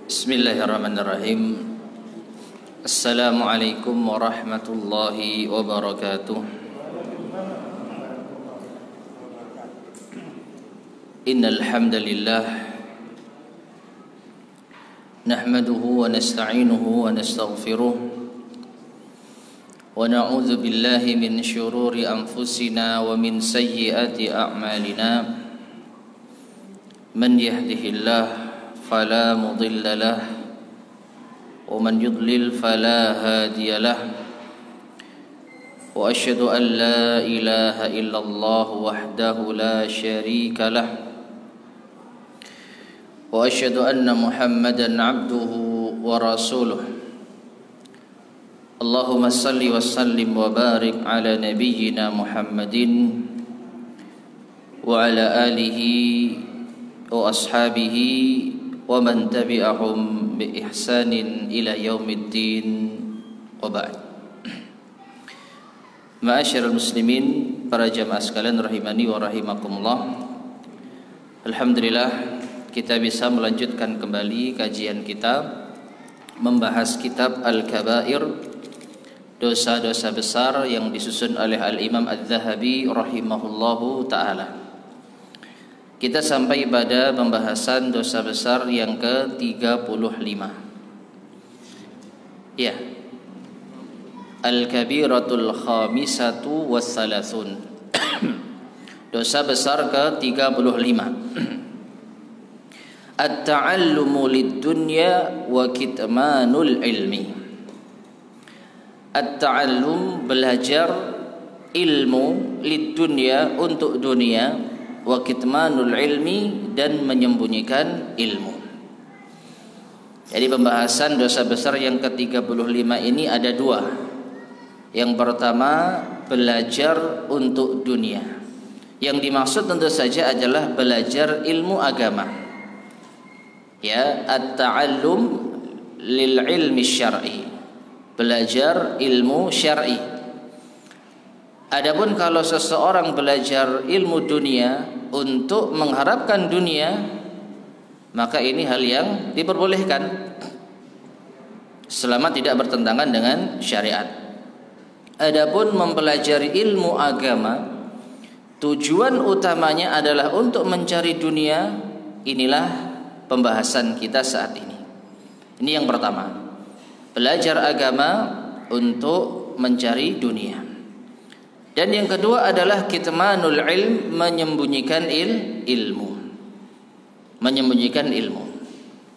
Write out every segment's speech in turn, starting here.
Bismillahirrahmanirrahim. Assalamualaikum warahmatullahi wabarakatuh. Innal hamdalillah nahmaduhu wa nasta'inuhu wa nastaghfiruh wa na'udzu billahi min syururi anfusina wa min sayyiati a'malina. Man yahdihillahu فلا مضل له ومن يضلل فلا هادي له وأشهد أن لا إله إلا الله وحده لا شريك له وأشهد أن محمدا عبده ورسوله اللهم صل وسلم وبارك على نبينا محمد وعلى آله وأصحابه ومن تبعهم بإحسان إلى يوم الدين وبعد. Ma'asyiral muslimin, para jamaah sekalian rahimani wa rahimakumullah. Alhamdulillah kita bisa melanjutkan kembali kajian kita membahas kitab Al-Kabair, dosa-dosa besar yang disusun oleh Al-Imam Adz-Dzahabi rahimahullahu ta'ala. Kita sampai pada pembahasan dosa besar yang ke-35. Ya. Al-Kabiratul Khamisatu Wassalasun. Dosa besar ke-35. At-ta'allumu lid-dunya wa kitmanul ilmi. At-ta'allum, belajar ilmu, lid-dunya, untuk dunia, wa kitmanul ilmi, dan menyembunyikan ilmu. Jadi pembahasan dosa besar yang ke-35 ini ada dua. Yang pertama, belajar untuk dunia. Yang dimaksud tentu saja adalah belajar ilmu agama. Ya, at-ta'allum lil ilmi syar'i. Belajar ilmu syar'i. Adapun kalau seseorang belajar ilmu dunia untuk mengharapkan dunia, maka ini hal yang diperbolehkan selama tidak bertentangan dengan syariat. Adapun mempelajari ilmu agama, tujuan utamanya adalah untuk mencari dunia. Inilah pembahasan kita saat ini. Ini yang pertama, belajar agama untuk mencari dunia. Dan yang kedua adalah kitmanul ilm, menyembunyikan ilmu. Menyembunyikan ilmu.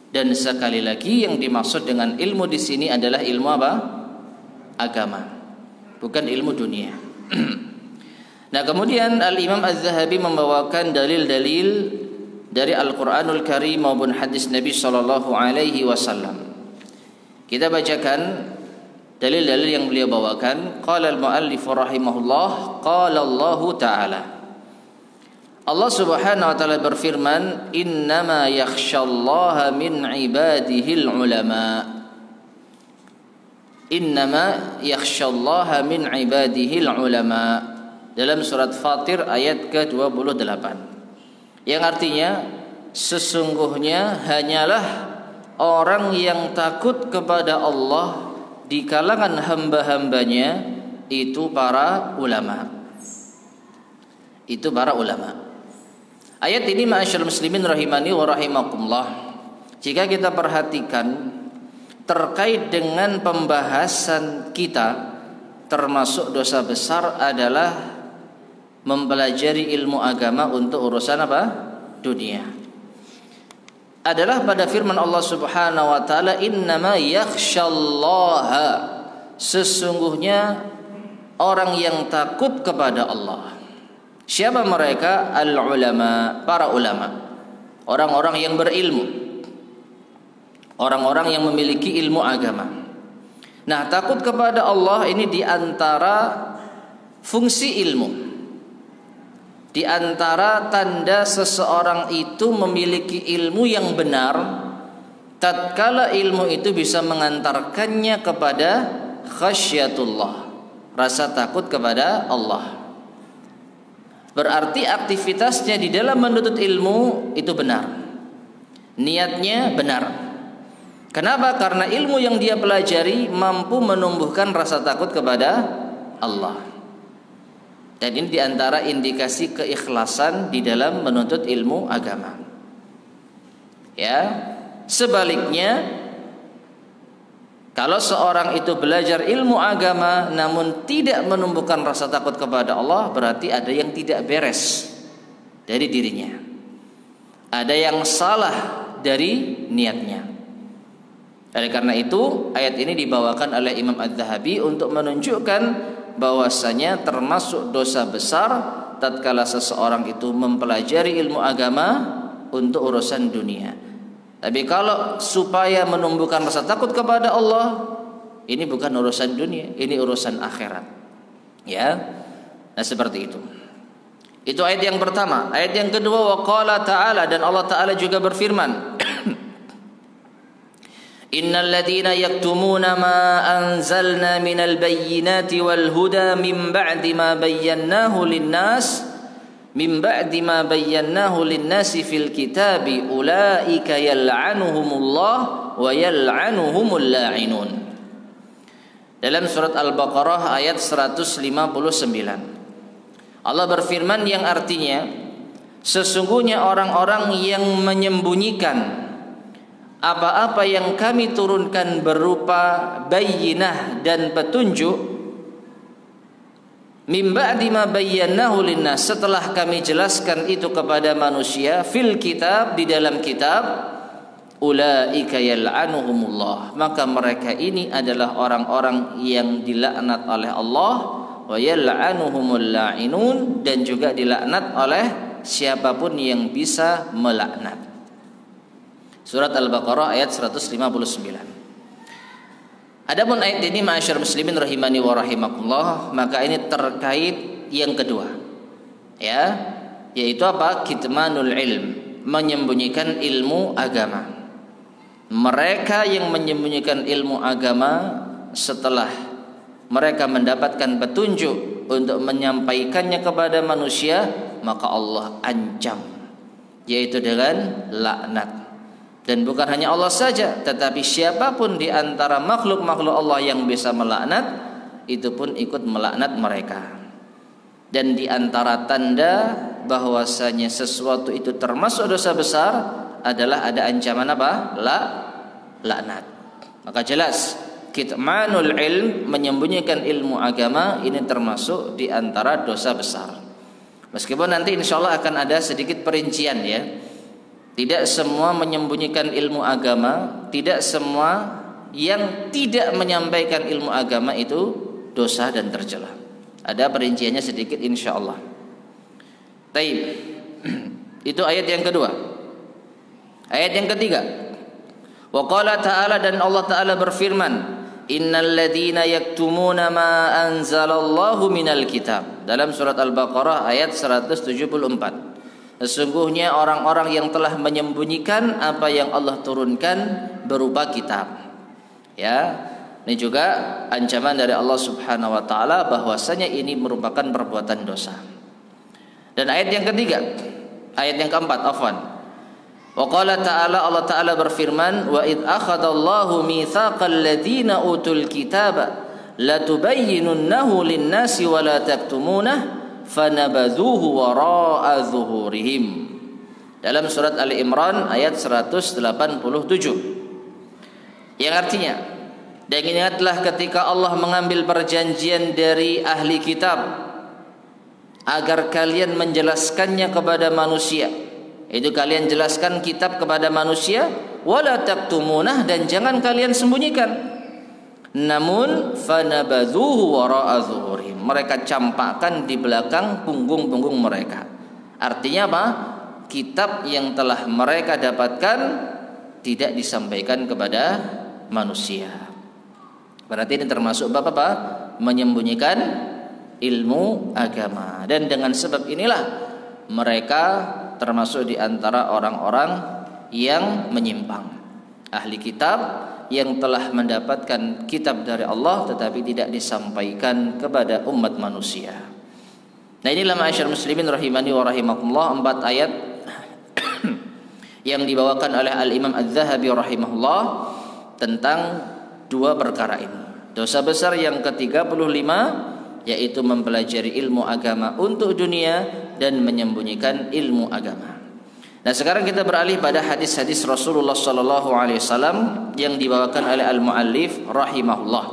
Dan sekali lagi yang dimaksud dengan ilmu di sini adalah ilmu apa? Agama. Bukan ilmu dunia. Nah, kemudian Al-Imam Az-Dzahabi membawakan dalil-dalil dari Al-Qur'anul Karim maupun hadis Nabi sallallahu alaihi wasallam. Kita bacakan dalil-dalil yang beliau bawakan. Qala al-muallif rahimahullah, qala Allah Ta'ala. Allah Subhanahu wa taala berfirman, "Innama yakhsyallaha min ibadihil ulama." Innama yakhsyallaha min ibadihil ulama. Dalam surat Fatir ayat ke-28. Yang artinya, sesungguhnya hanyalah orang yang takut kepada Allah di kalangan hamba-hambanya itu para ulama. Itu para ulama. Ayat ini ma'asyiral muslimin rahimani wa rahimakumullah, jika kita perhatikan terkait dengan pembahasan kita, termasuk dosa besar adalah mempelajari ilmu agama untuk urusan apa? Dunia. Adalah pada firman Allah Subhanahu wa taala, innama yakhsyallaha, sesungguhnya orang yang takut kepada Allah. Siapa mereka? Al-ulama, para ulama. Orang-orang yang berilmu. Orang-orang yang memiliki ilmu agama. Nah, takut kepada Allah ini diantara fungsi ilmu. Di antara tanda seseorang itu memiliki ilmu yang benar, tatkala ilmu itu bisa mengantarkannya kepada khasyatullah, rasa takut kepada Allah. Berarti aktivitasnya di dalam menuntut ilmu itu benar, niatnya benar. Kenapa? Karena ilmu yang dia pelajari mampu menumbuhkan rasa takut kepada Allah. Dan ini diantara indikasi keikhlasan di dalam menuntut ilmu agama. Ya, sebaliknya, kalau seorang itu belajar ilmu agama namun tidak menumbuhkan rasa takut kepada Allah, berarti ada yang tidak beres dari dirinya. Ada yang salah dari niatnya. Oleh karena itu, ayat ini dibawakan oleh Imam Az-Zahabi untuk menunjukkan bahwasanya termasuk dosa besar tatkala seseorang itu mempelajari ilmu agama untuk urusan dunia. Tapi kalau supaya menumbuhkan rasa takut kepada Allah, ini bukan urusan dunia, ini urusan akhirat. Ya. Nah, seperti itu. Itu ayat yang pertama. Ayat yang kedua, wa qala ta'ala, dan Allah Ta'ala juga berfirman, Innal ladzina yaktumuna ma anzalna minal bayyinati wal huda min ba'di ma bayyanahu lin-nasi fil kitabi ulaika yal'anuhumullah wa yal'anuhumul la'inun. Dalam surat Al-Baqarah ayat 159. Allah berfirman yang artinya, sesungguhnya orang-orang yang menyembunyikan apa-apa yang kami turunkan berupa bayyinah dan petunjuk, min ba'di ma bayyanahu linnas, setelah kami jelaskan itu kepada manusia, fil kitab, di dalam kitab, ulaika yal'anuhumullah, maka mereka ini adalah orang-orang yang dilaknat oleh Allah, wa yal'anuhumul la'inun, dan juga dilaknat oleh siapapun yang bisa melaknat. Surat Al-Baqarah ayat 159. Adapun ayat ini, ma'asyar muslimin rahimani wa rahimakumullah, maka ini terkait yang kedua. Ya, yaitu apa? Kitmanul ilm, menyembunyikan ilmu agama. Mereka yang menyembunyikan ilmu agama setelah mereka mendapatkan petunjuk untuk menyampaikannya kepada manusia, maka Allah ancam, yaitu dengan laknat. Dan bukan hanya Allah saja, tetapi siapapun di antara makhluk-makhluk Allah yang bisa melaknat, itu pun ikut melaknat mereka. Dan di antara tanda bahwasanya sesuatu itu termasuk dosa besar adalah ada ancaman apa? Laknat. Maka jelas kitmanul ilm, menyembunyikan ilmu agama, ini termasuk di antara dosa besar. Meskipun nanti insyaallah akan ada sedikit perincian ya. Tidak semua menyembunyikan ilmu agama, tidak semua yang tidak menyampaikan ilmu agama itu dosa dan tercela. Ada perinciannya sedikit insyaallah. Taib. Itu ayat yang kedua. Ayat yang ketiga. Wa qala ta'ala, dan Allah Ta'ala berfirman, Innal ladzina yaktumuna ma anzalallahu minal kitab. Dalam surat Al-Baqarah ayat 174. Sesungguhnya orang-orang yang telah menyembunyikan apa yang Allah turunkan berupa kitab. Ya, ini juga ancaman dari Allah Subhanahu wa taala bahwasanya ini merupakan perbuatan dosa. Dan ayat yang ketiga, ayat yang keempat, afwan. Wa qala ta'ala, Allah Ta'ala berfirman, wa id akhadallahu mitsaqal ladzina utul kitaba latubayyinunnahu lin-nasi wa la taktumunah fanabadhuhu wara'a zuhurihim. Dalam surat Ali Imran ayat 187. Yang artinya, dan ingatlah ketika Allah mengambil perjanjian dari ahli kitab agar kalian menjelaskannya kepada manusia. Itu kalian jelaskan kitab kepada manusia, wala taktumunah, dan jangan kalian sembunyikan. Namun fanabadhuhu wara'a zuhurihim, mereka campakkan di belakang punggung-punggung mereka. Artinya apa? Kitab yang telah mereka dapatkan tidak disampaikan kepada manusia. Berarti ini termasuk apa? Menyembunyikan ilmu agama. Dan dengan sebab inilah mereka termasuk di antara orang-orang yang menyimpang. Ahli kitab yang telah mendapatkan kitab dari Allah tetapi tidak disampaikan kepada umat manusia. Nah, inilah ma'asyar muslimin rahimani wa rahimakumullah, 4 ayat yang dibawakan oleh Al-Imam Az-Zahabi rahimahullah tentang dua perkara ini. Dosa besar yang ke-35 yaitu mempelajari ilmu agama untuk dunia dan menyembunyikan ilmu agama. Nah, sekarang kita beralih pada hadis-hadis Rasulullah sallallahu alaihi wasallam yang dibawakan oleh al-muallif rahimahullah.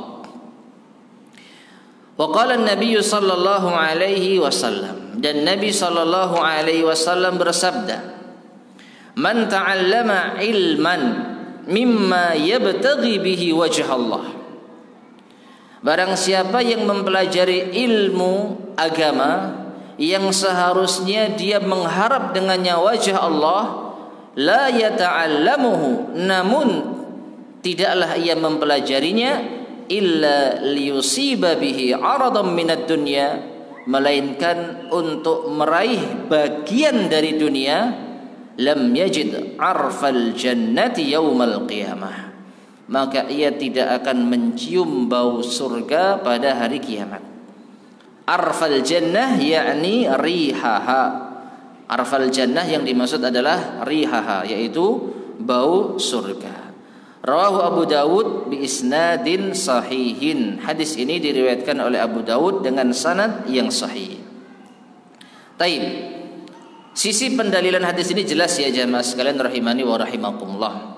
Wa qala an-nabiy sallallahu alaihi wasallam, dan Nabi sallallahu alaihi wasallam bersabda, "Man ta'allama ilman mimma yabtaghi bihi wajh Allah." Barang siapa yang mempelajari ilmu agama yang seharusnya dia mengharap dengannya wajah Allah, la yata'allamuhu, namun tidaklah ia mempelajarinya illa liyusiba bihi 'aradan minad dunya, melainkan untuk meraih bagian dari dunia, lam yajid 'arfal jannati yaumal qiyamah, maka ia tidak akan mencium bau surga pada hari kiamat. Arfal jannah yakni rihaha. Arfal jannah yang dimaksud adalah rihaha, yaitu bau surga. Rawahu Abu Dawud bi isnadin sahihin. Hadis ini diriwayatkan oleh Abu Dawud dengan sanad yang sahih. Taib. Sisi pendalilan hadis ini jelas ya jamaah sekalian rahimani wa rahimakumullah.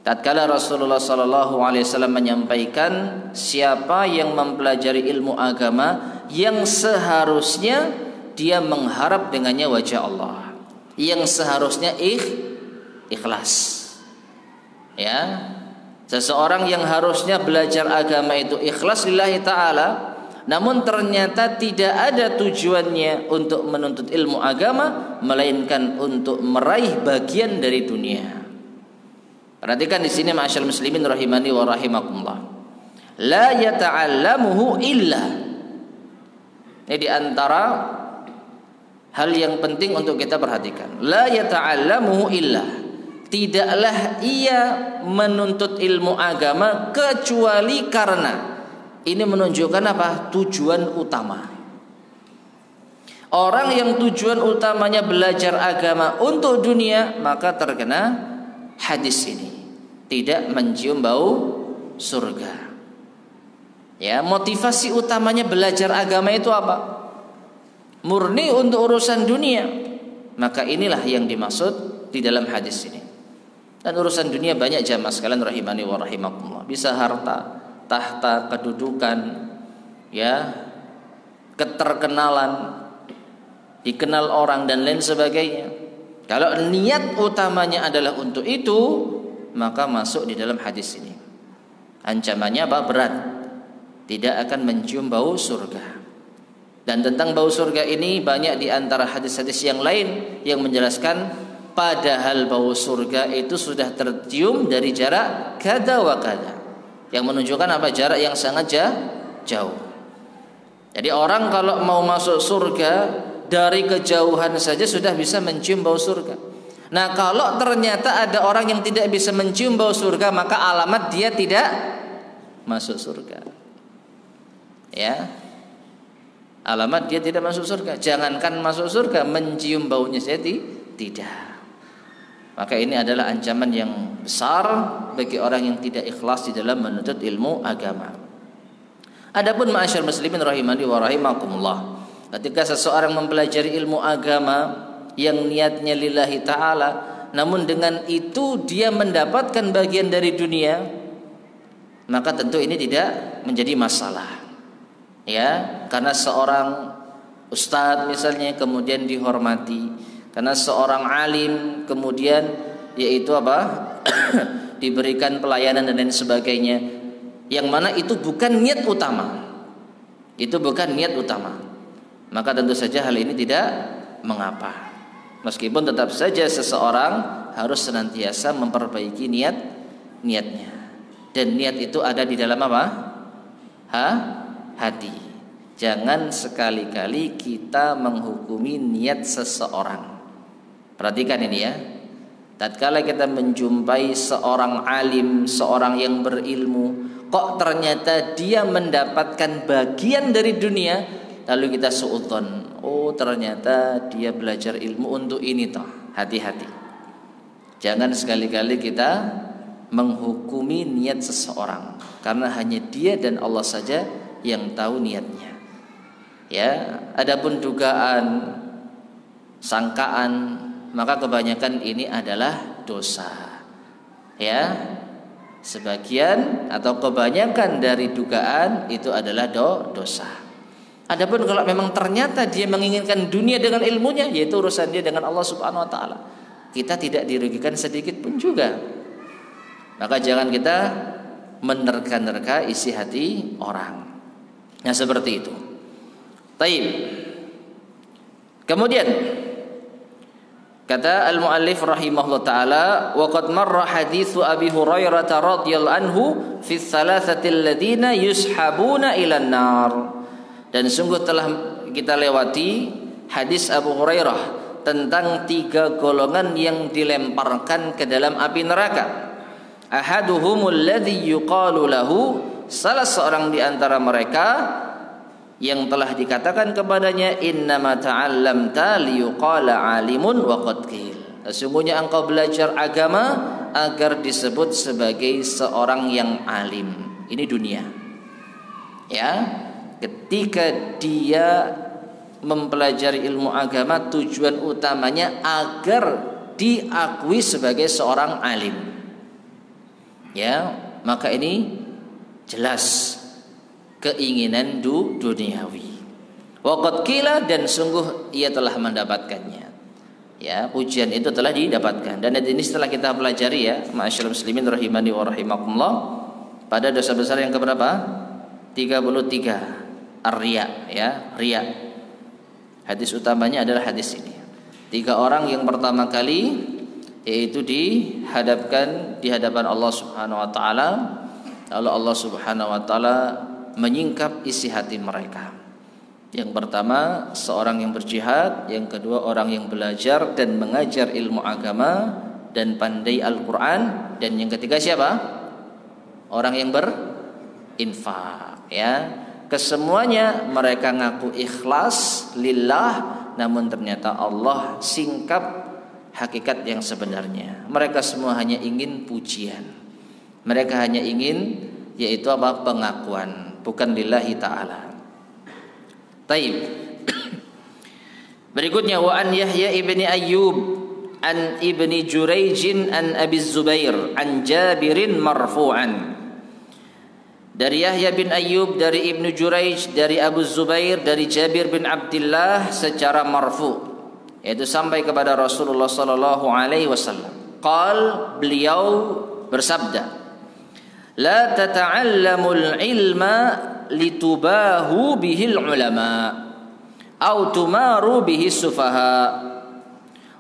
Tatkala Rasulullah sallallahu alaihi wasallam menyampaikan siapa yang mempelajari ilmu agama yang seharusnya dia mengharap dengannya wajah Allah, yang seharusnya ikhlas. Ya. Seseorang yang harusnya belajar agama itu ikhlas lillahi ta'ala, namun ternyata tidak ada tujuannya untuk menuntut ilmu agama, melainkan untuk meraih bagian dari dunia. Perhatikan di sini ma'asyal muslimin rahimani wa rahimakumullah. La yata'allamuhu illa. Ini di antara hal yang penting untuk kita perhatikan. La yata'allamuhu illa. Tidaklah ia menuntut ilmu agama kecuali karena, ini menunjukkan apa? Tujuan utama. Orang yang tujuan utamanya belajar agama untuk dunia, maka terkena hadis ini, tidak mencium bau surga. Ya, motivasi utamanya belajar agama itu apa? Murni untuk urusan dunia. Maka inilah yang dimaksud di dalam hadis ini. Dan urusan dunia banyak jamaah sekalian rahimani wa rahimakumullah. Bisa harta, tahta, kedudukan, ya, keterkenalan, dikenal orang dan lain sebagainya. Kalau niat utamanya adalah untuk itu, maka masuk di dalam hadis ini. Ancamannya apa? Berat. Tidak akan mencium bau surga. Dan tentang bau surga ini banyak di antara hadis-hadis yang lain yang menjelaskan padahal bau surga itu sudah tercium dari jarak kada wa kada, yang menunjukkan apa? Jarak yang sangat jauh. Jadi orang kalau mau masuk surga dari kejauhan saja sudah bisa mencium bau surga. Nah, kalau ternyata ada orang yang tidak bisa mencium bau surga, maka alamat dia tidak masuk surga. Ya, alamat dia tidak masuk surga. Jangankan masuk surga, mencium baunya saja tidak. Maka ini adalah ancaman yang besar bagi orang yang tidak ikhlas di dalam menuntut ilmu agama. Adapun ma'asyar muslimin rahimani wa rahimakumullah, ketika seseorang mempelajari ilmu agama yang niatnya lillahi ta'ala, namun dengan itu dia mendapatkan bagian dari dunia, maka tentu ini tidak menjadi masalah. Ya, karena seorang ustadz misalnya kemudian dihormati, karena seorang alim kemudian yaitu apa? diberikan pelayanan dan lain sebagainya, yang mana itu bukan niat utama. Itu bukan niat utama. Maka tentu saja hal ini tidak mengapa. Meskipun tetap saja seseorang harus senantiasa memperbaiki niatnya. Dan niat itu ada di dalam apa? Hati. Jangan sekali-kali kita menghukumi niat seseorang. Perhatikan ini ya. Tatkala kita menjumpai seorang alim, seorang yang berilmu, kok ternyata dia mendapatkan bagian dari dunia, lalu kita suudzon, oh ternyata dia belajar ilmu untuk ini toh. Hati-hati. Jangan sekali-kali kita menghukumi niat seseorang, karena hanya dia dan Allah saja yang tahu niatnya. Ya, adapun dugaan, sangkaan, maka kebanyakan ini adalah dosa. Ya, sebagian atau kebanyakan dari dugaan itu adalah dosa. Adapun kalau memang ternyata dia menginginkan dunia dengan ilmunya, yaitu urusan dia dengan Allah Subhanahu wa taala, kita tidak dirugikan sedikit pun juga. Maka jangan kita menerka-nerka isi hati orang. Nah, seperti itu. Taib. Kemudian kata al-muallif rahimahullah taala, wa qad marra haditsu Abi Hurairah radhiyallahu anhu fi thalathati alladziina yushabuna ilan nar. Dan sungguh telah kita lewati hadis Abu Hurairah tentang 3 golongan yang dilemparkan ke dalam api neraka. Ahaduhumul ladzi yuqalu lahu, salah seorang di antara mereka yang telah dikatakan kepadanya, innama ta'allamta liyuqala alimun wa qad qil. Sesungguhnya engkau belajar agama agar disebut sebagai seorang yang alim. Ini dunia. Ya, ketika dia mempelajari ilmu agama, tujuan utamanya agar diakui sebagai seorang alim. Ya, maka ini jelas keinginan duniawi. Waqad qila, dan sungguh ia telah mendapatkannya. Ya, pujian itu telah didapatkan. Dan ini setelah kita pelajari ya, ma'asyiral muslimin rahimani wa rahimakumullah, pada dosa besar yang keberapa? 33, ar-riya, ya, riya. Hadis utamanya adalah hadis ini. 3 orang yang pertama kali yaitu dihadapkan di hadapan Allah Subhanahu wa taala, lalu Allah Subhanahu wa taala menyingkap isi hati mereka. Yang pertama seorang yang berjihad, yang kedua orang yang belajar dan mengajar ilmu agama dan pandai Al-Qur'an, dan yang ketiga siapa? Orang yang berinfak, ya. Kesemuanya mereka ngaku ikhlas lillah, namun ternyata Allah singkap hakikat yang sebenarnya. Mereka semua hanya ingin pujian. Mereka hanya ingin, yaitu apa? Pengakuan, bukan lillahi ta'ala. Taib. Berikutnya, wa an Yahya ibni Ayyub an ibni Jurayjin an Abi Zubair an Jabirin marfu'an. Dari Yahya bin Ayyub, dari Ibnu Jurayj, dari Abu Zubair, dari Jabir bin Abdullah secara marfu', yaitu sampai kepada Rasulullah sallallahu alaihi wasallam. Qal, beliau bersabda, la tata'allamul ilma litubahu bihil ulama au tumaru bihi sufaha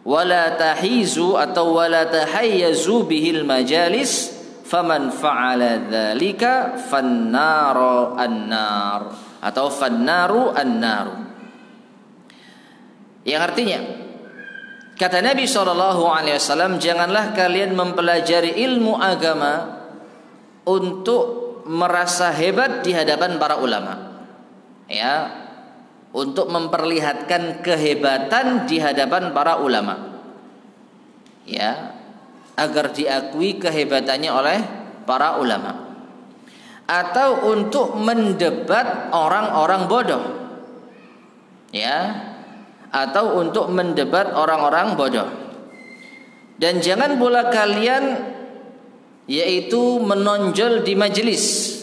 wala tahizu atau wala tahayyazu bihil majalis faman fa'ala dzalika fannaru annar atau fannaru annaru. Yang artinya, kata Nabi SAW, janganlah kalian mempelajari ilmu agama untuk merasa hebat di hadapan para ulama, ya, untuk memperlihatkan kehebatan di hadapan para ulama, ya, agar diakui kehebatannya oleh para ulama, atau untuk mendebat orang-orang bodoh, ya, atau untuk mendebat orang-orang bodoh. Dan jangan pula kalian yaitu menonjol di majelis.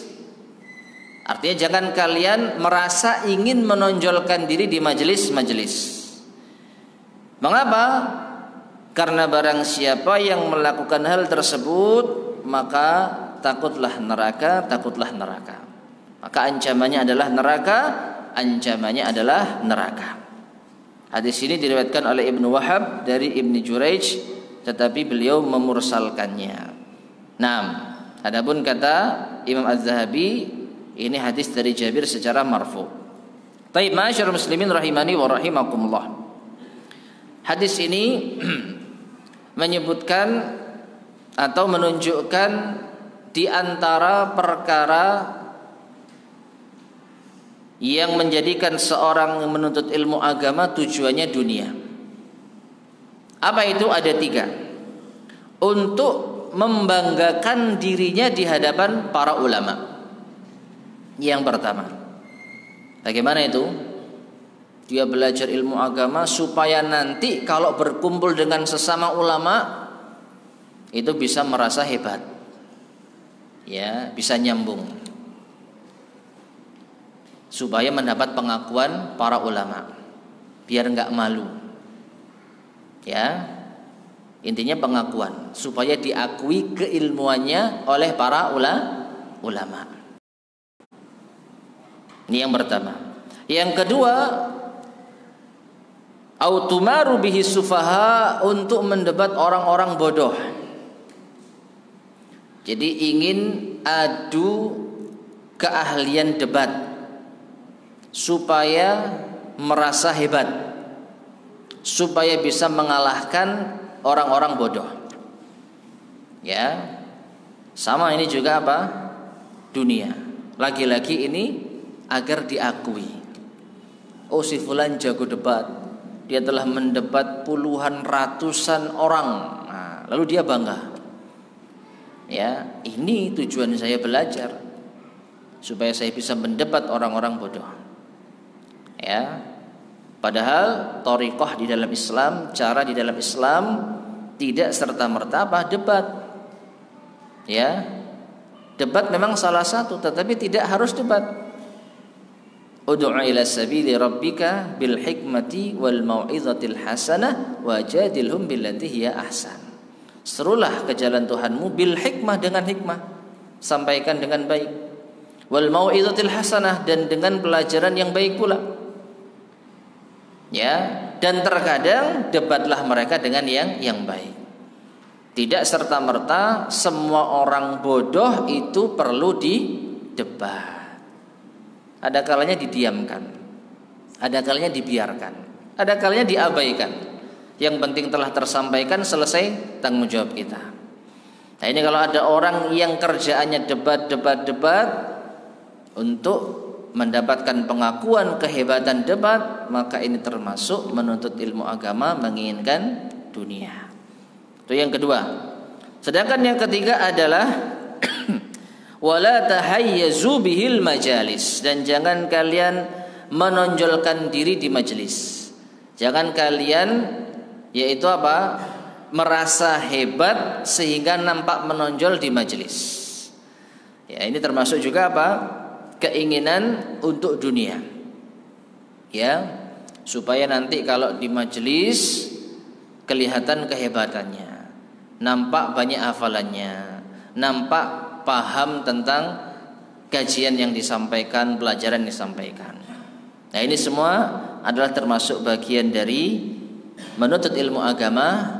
Artinya jangan kalian merasa ingin menonjolkan diri di majelis-majelis. Mengapa? Karena barang siapa yang melakukan hal tersebut, maka takutlah neraka, takutlah neraka. Maka ancamannya adalah neraka, ancamannya adalah neraka. Hadis ini diriwayatkan oleh Ibnu Wahab dari Ibnu Jurayj, tetapi beliau memursalkannya. Naam, adapun kata Imam Az-Zahabi, ini hadis dari Jabir secara marfu. Taib, ma'asyiral muslimin rahimani wa rahimakumullah. Hadis ini menyebutkan atau menunjukkan di antara perkara yang menjadikan seorang menuntut ilmu agama tujuannya dunia. Apa itu? Ada 3. Untuk membanggakan dirinya di hadapan para ulama. Yang pertama, bagaimana itu? Dia belajar ilmu agama supaya nanti kalau berkumpul dengan sesama ulama itu bisa merasa hebat, ya, bisa nyambung, supaya mendapat pengakuan para ulama, biar nggak malu, ya. Intinya pengakuan supaya diakui keilmuannya oleh para ulama. Ini yang pertama. Yang kedua, autumaru bihi sufaha, untuk mendebat orang-orang bodoh. Jadi ingin adu keahlian debat supaya merasa hebat, supaya bisa mengalahkan orang-orang bodoh. Ya. Sama ini juga apa? Dunia. Lagi-lagi ini agar diakui. Oh, si fulan jago debat. Dia telah mendebat puluhan ratusan orang. Nah, lalu dia bangga. Ya, ini tujuan saya belajar, supaya saya bisa mendebat orang-orang bodoh. Ya. Padahal thariqah di dalam Islam, cara di dalam Islam tidak serta-merta debat. Ya. Debat memang salah satu, tetapi tidak harus debat. Ud'u ila sabili rabbika bil hikmati wal mau'izatil hasanah wajadilhum billati hiya ahsan. Serulah ke jalan Tuhanmu bil hikmah, dengan hikmah, sampaikan dengan baik. Wal mau'izatil hasanah, dan dengan pelajaran yang baik pula. Ya, dan terkadang debatlah mereka dengan yang baik. Tidak serta-merta semua orang bodoh itu perlu didebat. Ada kalanya didiamkan, ada kalanya dibiarkan, ada kalanya diabaikan. Yang penting telah tersampaikan, selesai, tanggung jawab kita. Nah, ini kalau ada orang yang kerjaannya debat untuk mendapatkan pengakuan kehebatan debat, maka ini termasuk menuntut ilmu agama menginginkan dunia. Itu yang kedua. Sedangkan yang ketiga adalah wala tahayyazu bihil majalis, dan jangan kalian menonjolkan diri di majelis. Jangan kalian, yaitu apa? Merasa hebat sehingga nampak menonjol di majelis. Ya, ini termasuk juga apa? Keinginan untuk dunia, ya, supaya nanti kalau di majelis kelihatan kehebatannya, nampak banyak hafalannya, nampak paham tentang kajian yang disampaikan, pelajaran yang disampaikan. Nah, ini semua adalah termasuk bagian dari menuntut ilmu agama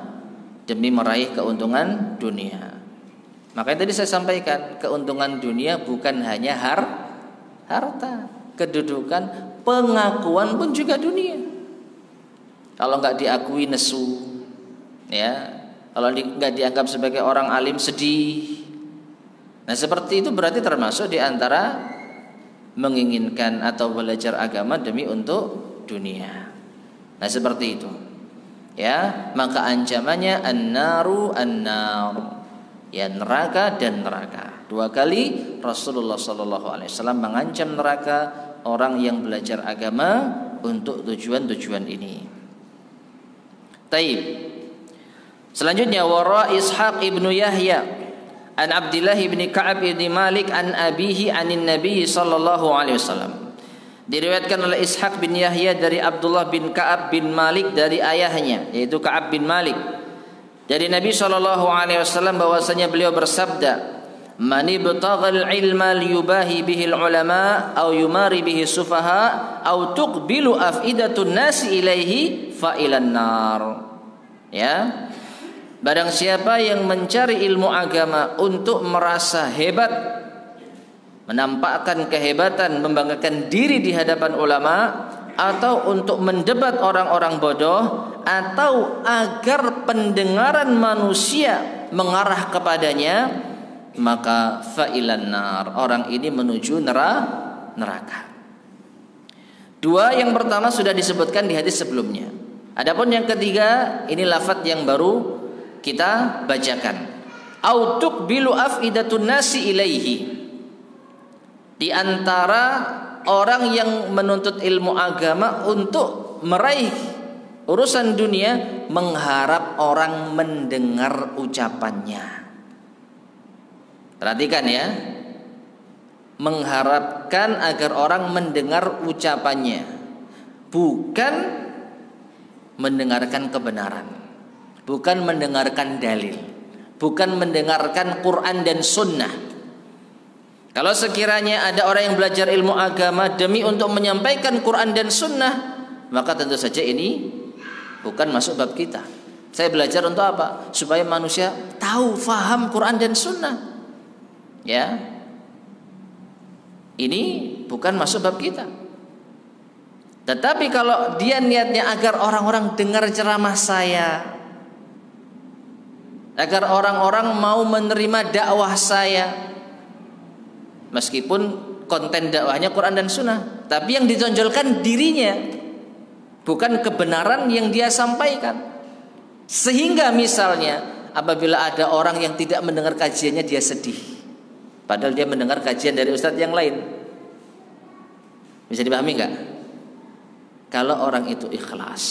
demi meraih keuntungan dunia. Makanya tadi saya sampaikan, keuntungan dunia bukan hanya harta, kedudukan, pengakuan pun juga dunia. Kalau nggak diakui nesu, ya, kalau nggak dianggap sebagai orang alim sedih. Nah, seperti itu berarti termasuk di antara menginginkan atau belajar agama demi untuk dunia. Nah, seperti itu. Ya, maka ancamannya an-naru an-nar. Ya, neraka dan neraka. 2 kali Rasulullah SAW mengancam neraka orang yang belajar agama untuk tujuan-tujuan ini. Taib. Selanjutnya wara Ishaq ibnu Yahya an Abdullah ibn Ka'ab ibn Malik an abihi anin Nabi sallallahu alaihi wasallam. Diriwayatkan oleh Ishaq bin Yahya dari Abdullah bin Ka'ab bin Malik dari ayahnya, yaitu Ka'ab bin Malik, dari Nabi sallallahu alaihi wasallam bahwasanya beliau bersabda, "Man ibtaghal ilma liyubahi bihi ulama aw yumari bihi sufaha aw tuqbilu afidatun nasi ilaihi fa ilan nar." Ya. Barang siapa yang mencari ilmu agama untuk merasa hebat, menampakkan kehebatan, membanggakan diri di hadapan ulama, atau untuk mendebat orang-orang bodoh, atau agar pendengaran manusia mengarah kepadanya, maka fa'ilan nar, orang ini menuju neraka. 2 yang pertama sudah disebutkan di hadis sebelumnya. Adapun yang ketiga, ini lafaz yang baru kita bacakan. au tuqbilu afidatun nasi ilaihi. Di antara orang yang menuntut ilmu agama untuk meraih urusan dunia, mengharap orang mendengar ucapannya. Perhatikan ya, mengharapkan agar orang mendengar ucapannya, bukan mendengarkan kebenaran, bukan mendengarkan dalil, bukan mendengarkan Quran dan Sunnah. Kalau sekiranya ada orang yang belajar ilmu agama demi untuk menyampaikan Quran dan Sunnah, maka tentu saja ini bukan masuk bab kita. Saya belajar untuk apa? Supaya manusia tahu, faham Quran dan Sunnah. Ya, ini bukan masuk bab kita. Tetapi kalau dia niatnya agar orang-orang dengar ceramah saya, agar orang-orang mau menerima dakwah saya, meskipun konten dakwahnya Quran dan Sunnah, tapi yang ditonjolkan dirinya, bukan kebenaran yang dia sampaikan. Sehingga misalnya apabila ada orang yang tidak mendengar kajiannya, dia sedih, padahal dia mendengar kajian dari ustadz yang lain. Bisa dipahami enggak? Kalau orang itu ikhlas,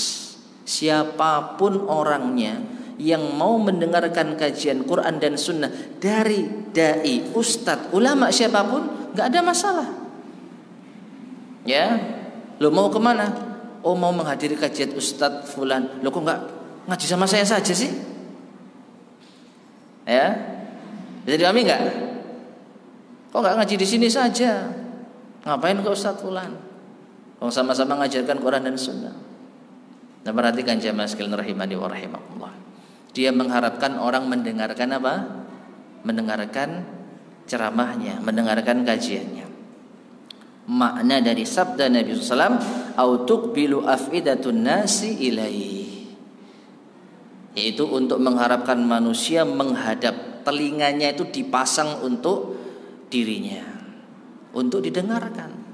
siapapun orangnya yang mau mendengarkan kajian Quran dan Sunnah dari dai, ustadz, ulama siapapun, nggak ada masalah. Ya, lo mau kemana? Oh, mau menghadiri kajian ustadz fulan. Lo kok nggak ngaji sama saya saja sih? Ya, bisa dipahami nggak? Kok nggak ngaji di sini saja? Ngapain ke ustadz fulan? Kok sama-sama ngajarkan Quran dan Sunnah. Nah, perhatikan jamaah sekalian rahimani wa rahimakumullah. Dia mengharapkan orang mendengarkan apa? Mendengarkan ceramahnya, mendengarkan kajiannya. Makna dari sabda Nabi SAW, au tuqbilu afidatun nasi ilaihi, yaitu untuk mengharapkan manusia menghadap, telinganya itu dipasang untuk dirinya, untuk didengarkan.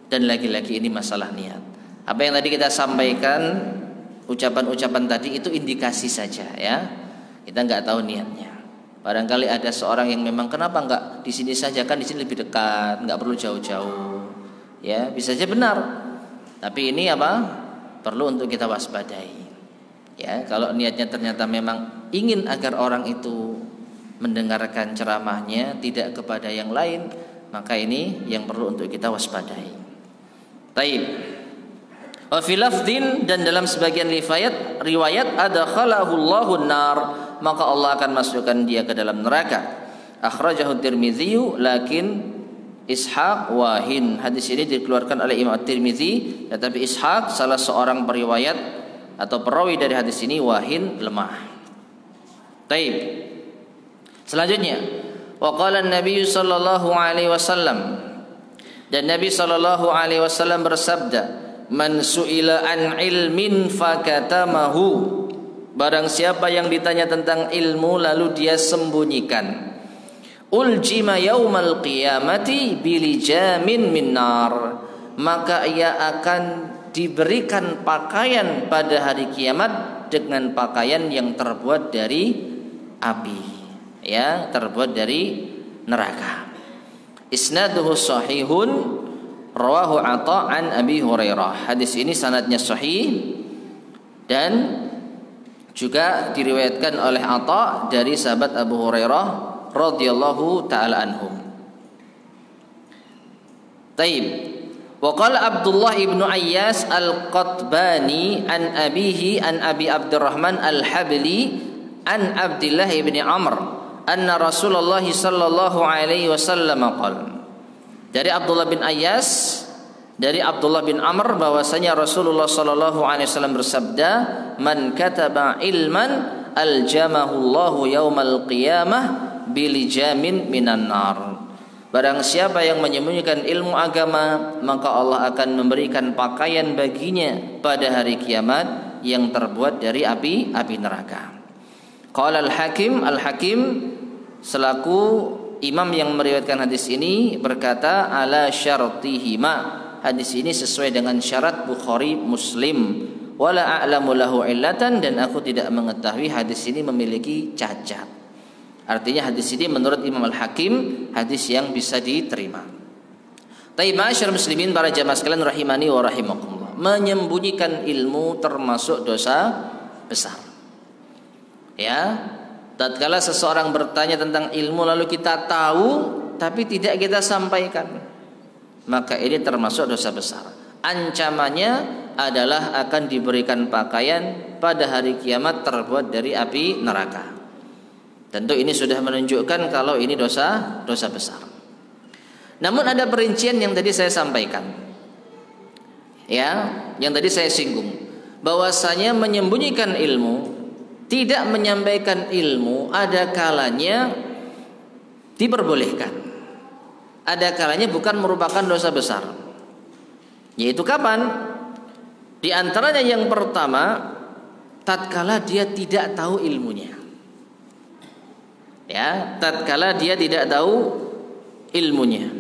Dan lagi-lagi ini masalah niat. Apa yang tadi kita sampaikan, ucapan-ucapan tadi itu indikasi saja ya. Kita nggak tahu niatnya. Barangkali ada seorang yang memang kenapa nggak di sini saja, kan di sini lebih dekat, nggak perlu jauh-jauh. Ya, bisa saja benar. Tapi ini apa? Perlu untuk kita waspadai. Ya, kalau niatnya ternyata memang ingin agar orang itu mendengarkan ceramahnya, tidak kepada yang lain, maka ini yang perlu untuk kita waspadai. Taib. Wa fi lafdhin, dan dalam sebagian riwayat adkhalahu Allahu nar, maka Allah akan masukkan dia ke dalam neraka. Akhrajahu Tirmidzi lakin Ishaq wahin. Hadis ini dikeluarkan oleh Imam Tirmidzi, tetapi Ishaq salah seorang periwayat atau perawi dari hadis ini wahin, lemah. Taib. Selanjutnya, wa qala an-nabiy sallallahu alaihi wasallam, dan Nabi sallallahu alaihi wasallam bersabda, man su'ila an ilmin fakatamahu, barang siapa yang ditanya tentang ilmu lalu dia sembunyikan, uljima yaumal qiyamati bilijamin min nar, maka ia akan diberikan pakaian pada hari kiamat dengan pakaian yang terbuat dari api, ya, terbuat dari neraka. Isnaduhu sahihun, rawahu Atha an Abi Hurairah. Hadis ini sanadnya sahih dan juga diriwayatkan oleh Atha dari sahabat Abu Hurairah radhiyallahu taala anhum. Taib. Wa qala Abdullah ibnu Ayyas al-Qatbani an abihi an Abi Abdurrahman al-Habli an Abdullah ibni Amr anna Rasulullah sallallahu alaihi wasallam qala, dari Abdullah bin Ayyas, dari Abdullah bin Amr, bahwasanya Rasulullah sallallahu alaihi wasallam bersabda, man kataba ilman aljamahu Allahu yaumal qiyamah bilijamin minan nar, barang siapa yang menyembunyikan ilmu agama, maka Allah akan memberikan pakaian baginya pada hari kiamat yang terbuat dari api neraka. Qala al-Hakim selaku imam yang meriwayatkan hadis ini berkata, ala syartihima, hadis ini sesuai dengan syarat Bukhari Muslim, wala a'lamu lahu illatan, dan aku tidak mengetahui hadis ini memiliki cacat. Artinya hadis ini menurut Imam Al-Hakim hadis yang bisa diterima. Taib ma'asyar muslimin, para jamaah sekalian rahimani wa rahimakumullah. Menyembunyikan ilmu termasuk dosa besar. Ya, tatkala seseorang bertanya tentang ilmu lalu kita tahu tapi tidak kita sampaikan, maka ini termasuk dosa besar. Ancamannya adalah akan diberikan pakaian pada hari kiamat terbuat dari api neraka. Tentu ini sudah menunjukkan kalau ini dosa besar. Namun ada perincian yang tadi saya sampaikan, ya, yang tadi saya singgung, bahwasanya menyembunyikan ilmu, tidak menyampaikan ilmu, ada kalanya diperbolehkan, ada kalanya bukan merupakan dosa besar. Yaitu kapan? Di antaranya yang pertama, tatkala dia tidak tahu ilmunya. Ya, tatkala dia tidak tahu ilmunya.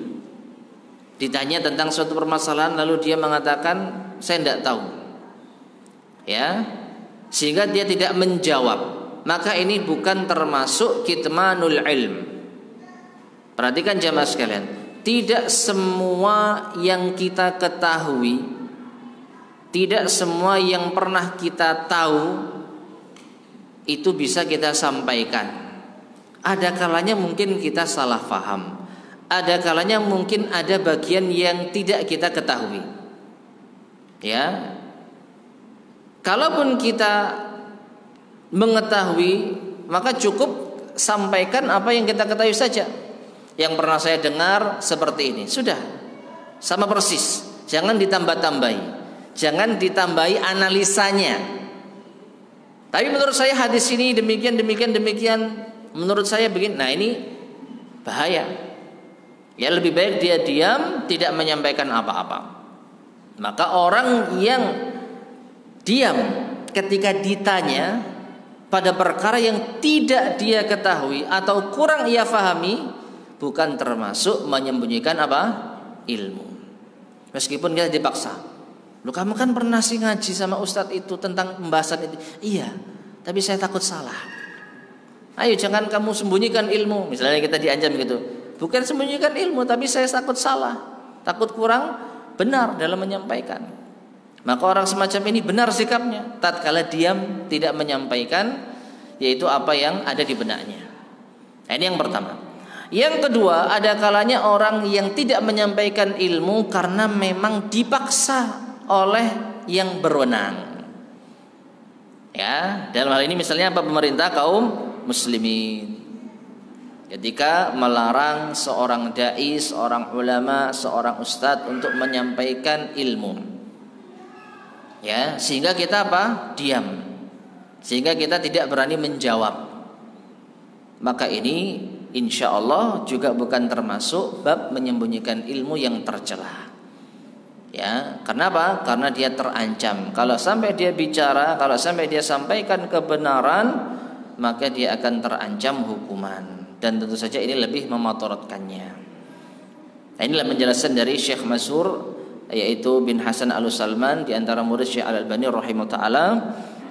Ditanya tentang suatu permasalahan lalu dia mengatakan saya tidak tahu. Ya, sehingga dia tidak menjawab, maka ini bukan termasuk kitmanul ilm. Perhatikan jamaah sekalian, tidak semua yang kita ketahui, tidak semua yang pernah kita tahu itu bisa kita sampaikan. Ada kalanya mungkin kita salah faham, ada kalanya mungkin ada bagian yang tidak kita ketahui. Ya, kalaupun kita mengetahui, maka cukup sampaikan apa yang kita ketahui saja. Yang pernah saya dengar seperti ini, sudah sama persis. Jangan ditambah-tambahi, jangan ditambahi analisanya. Tapi menurut saya hadis ini demikian. Menurut saya begini. Nah, ini bahaya. Ya, lebih baik dia diam, tidak menyampaikan apa-apa. Maka orang yang diam ketika ditanya pada perkara yang tidak dia ketahui atau kurang ia fahami, bukan termasuk menyembunyikan apa? Ilmu. Meskipun dia dipaksa. Loh, kamu kan pernah sih ngaji sama ustadz itu tentang pembahasan itu. Iya, tapi saya takut salah. Ayo, jangan kamu sembunyikan ilmu. Misalnya kita diancam gitu. Bukan sembunyikan ilmu, tapi saya takut salah, takut kurang benar dalam menyampaikan. Maka orang semacam ini benar sikapnya tatkala diam, tidak menyampaikan yaitu apa yang ada di benaknya. Ini yang pertama. Yang kedua, ada kalanya orang yang tidak menyampaikan ilmu karena memang dipaksa oleh yang berwenang. Ya, dalam hal ini misalnya apa, pemerintah kaum muslimin ketika melarang seorang dai, seorang ulama, seorang ustadz untuk menyampaikan ilmu. Ya, sehingga kita apa? Diam. Sehingga kita tidak berani menjawab. Maka ini insya Allah juga bukan termasuk bab menyembunyikan ilmu yang tercela. Ya, kenapa? Karena dia terancam. Kalau sampai dia bicara, kalau sampai dia sampaikan kebenaran, maka dia akan terancam hukuman. Dan tentu saja ini lebih memotoratkannya. Nah, inilah penjelasan dari Syekh Mansur, yaitu bin Hasan Al-Salman, di antara murid Syekh Al-Albani rahimahullah taala,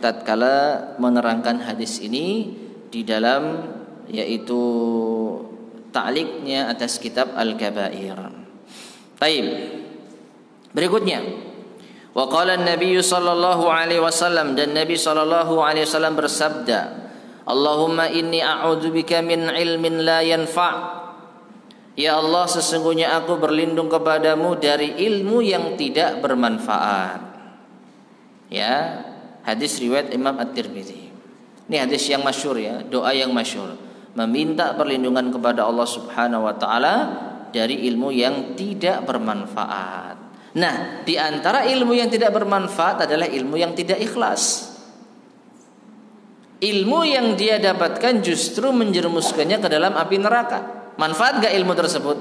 tatkala menerangkan hadis ini di dalam yaitu ta'liqnya atas kitab Al-Kabair. Taib. Berikutnya, wa qala an-nabiy sallallahu alaihi wasallam, dan Nabi sallallahu alaihi wasallam bersabda, Allahumma inni a'udzubika min ilmin la yanfa'. Ya Allah, sesungguhnya aku berlindung kepadamu dari ilmu yang tidak bermanfaat. Ya, hadis riwayat Imam At-Tirmidzi. Ini hadis yang masyhur ya, doa yang masyhur, meminta perlindungan kepada Allah Subhanahu wa taala dari ilmu yang tidak bermanfaat. Nah, di antara ilmu yang tidak bermanfaat adalah ilmu yang tidak ikhlas. Ilmu yang dia dapatkan justru menjerumuskannya ke dalam api neraka. Manfaat gak ilmu tersebut?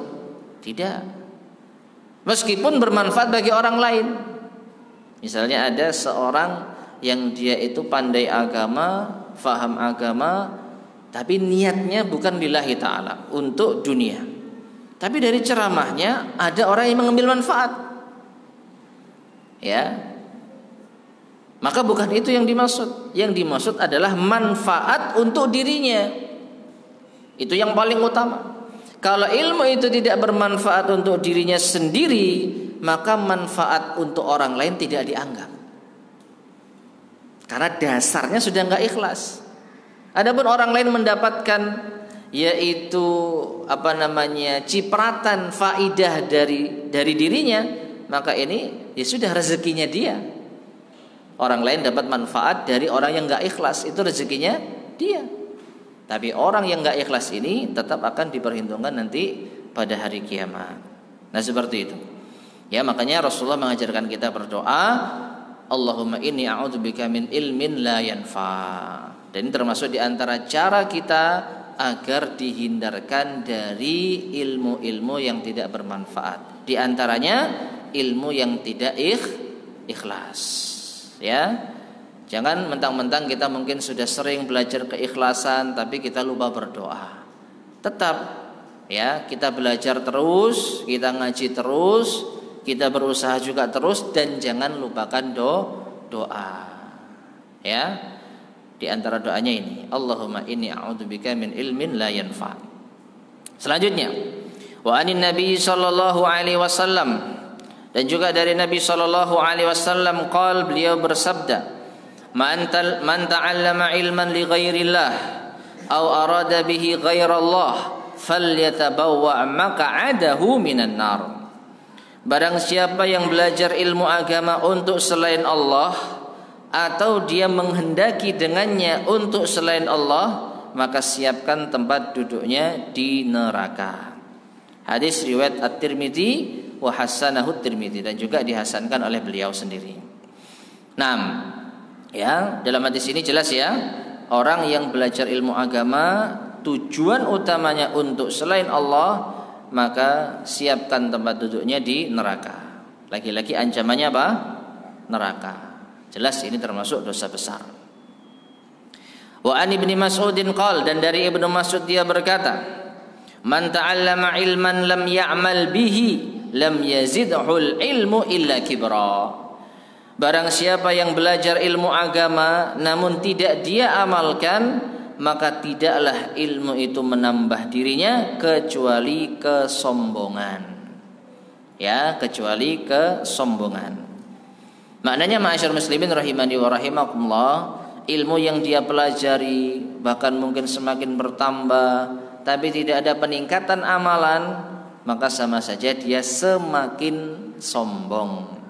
Tidak. Meskipun bermanfaat bagi orang lain. Misalnya ada seorang yang dia itu pandai agama, faham agama, tapi niatnya bukan lillahi ta'ala, untuk dunia. Tapi dari ceramahnya ada orang yang mengambil manfaat. Ya, maka bukan itu yang dimaksud. Yang dimaksud adalah manfaat untuk dirinya. Itu yang paling utama. Kalau ilmu itu tidak bermanfaat untuk dirinya sendiri, maka manfaat untuk orang lain tidak dianggap. Karena dasarnya sudah nggak ikhlas. Adapun orang lain mendapatkan yaitu cipratan faidah dari dirinya, maka ini ya sudah rezekinya dia. Orang lain dapat manfaat dari orang yang nggak ikhlas, itu rezekinya dia. Tapi orang yang nggak ikhlas ini tetap akan diperhitungkan nanti pada hari kiamat. Nah seperti itu. Ya makanya Rasulullah mengajarkan kita berdoa, Allahumma inni a'udzubika min ilmin la yanfa. Dan ini termasuk di antara cara kita agar dihindarkan dari ilmu-ilmu yang tidak bermanfaat. Di antaranya ilmu yang tidak ikhlas. Ya. Jangan mentang-mentang kita mungkin sudah sering belajar keikhlasan tapi kita lupa berdoa. Tetap ya, kita belajar terus, kita ngaji terus, kita berusaha juga terus, dan jangan lupakan doa. Ya. Di antara doanya ini, Allahumma inni a'udzubika min ilmin la yanfa. Selanjutnya, wa anin Nabi sallallahu alaihi wasallam, dan juga dari Nabi sallallahu alaihi wasallam beliau bersabda, Man ta'allama ilman li ghairillah aw arada bihi ghairallah falyatabawwa maq'adahu minan nar. Barang siapa yang belajar ilmu agama untuk selain Allah atau dia menghendaki dengannya untuk selain Allah, maka siapkan tempat duduknya di neraka. Hadis riwayat At-Tirmidzi wa hasanahu At-Tirmidzi, dan juga dihasankan oleh beliau sendiri. 6. Ya, dalam hadis ini jelas ya, orang yang belajar ilmu agama tujuan utamanya untuk selain Allah, maka siapkan tempat duduknya di neraka. Lagi-lagi ancamannya apa? Neraka. Jelas ini termasuk dosa besar. Wa an Ibnu Mas'udin qala, dan dari Ibnu Mas'ud dia berkata, Man ta'allama ilman lam ya'mal bihi lam yazidhul ilmu illa kibra. Barang siapa yang belajar ilmu agama namun tidak dia amalkan, maka tidaklah ilmu itu menambah dirinya kecuali kesombongan. Ya, kecuali kesombongan. Maknanya ma'asyar muslimin rahimani wa rahimakumullah, ilmu yang dia pelajari bahkan mungkin semakin bertambah tapi tidak ada peningkatan amalan, maka sama saja dia semakin sombong.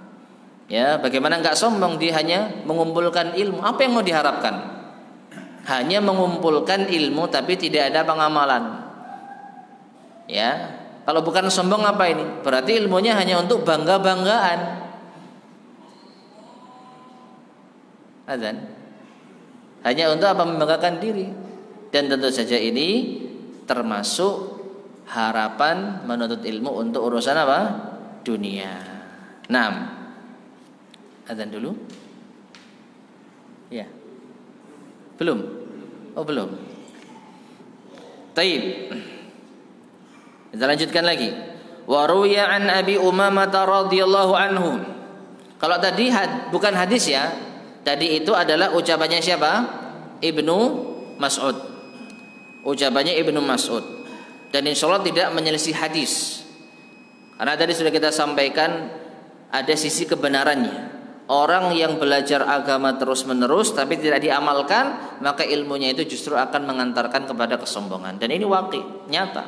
Ya, bagaimana enggak sombong? Dia hanya mengumpulkan ilmu. Apa yang mau diharapkan? Hanya mengumpulkan ilmu tapi tidak ada pengamalan. Ya, kalau bukan sombong apa ini? Berarti ilmunya hanya untuk bangga-banggaan. Azan. Hanya untuk apa? Membanggakan diri. Dan tentu saja ini termasuk harapan menuntut ilmu untuk urusan apa? Dunia. 6. Azan dulu? Ya. Belum? Oh belum. Taib. Kita lanjutkan lagi. Wa ruwiya an Abi Umamah radhiyallahu anhu. Kalau tadi bukan hadis ya. Tadi itu adalah ucapannya siapa? Ibnu Mas'ud. Ucapannya Ibnu Mas'ud. Dan insyaallah tidak menyelisih hadis. Karena tadi sudah kita sampaikan ada sisi kebenarannya. Orang yang belajar agama terus-menerus tapi tidak diamalkan, maka ilmunya itu justru akan mengantarkan kepada kesombongan. Dan ini waqi', nyata.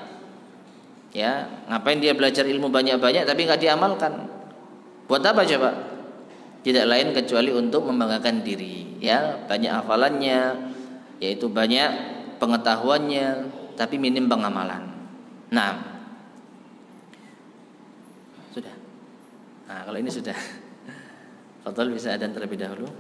Ya, ngapain dia belajar ilmu banyak-banyak tapi nggak diamalkan? Buat apa coba? Tidak lain kecuali untuk membanggakan diri. Ya, banyak hafalannya, yaitu banyak pengetahuannya, tapi minim pengamalan. Nah, sudah. Nah, kalau ini sudah. Fadhal bisa adzan terlebih dahulu.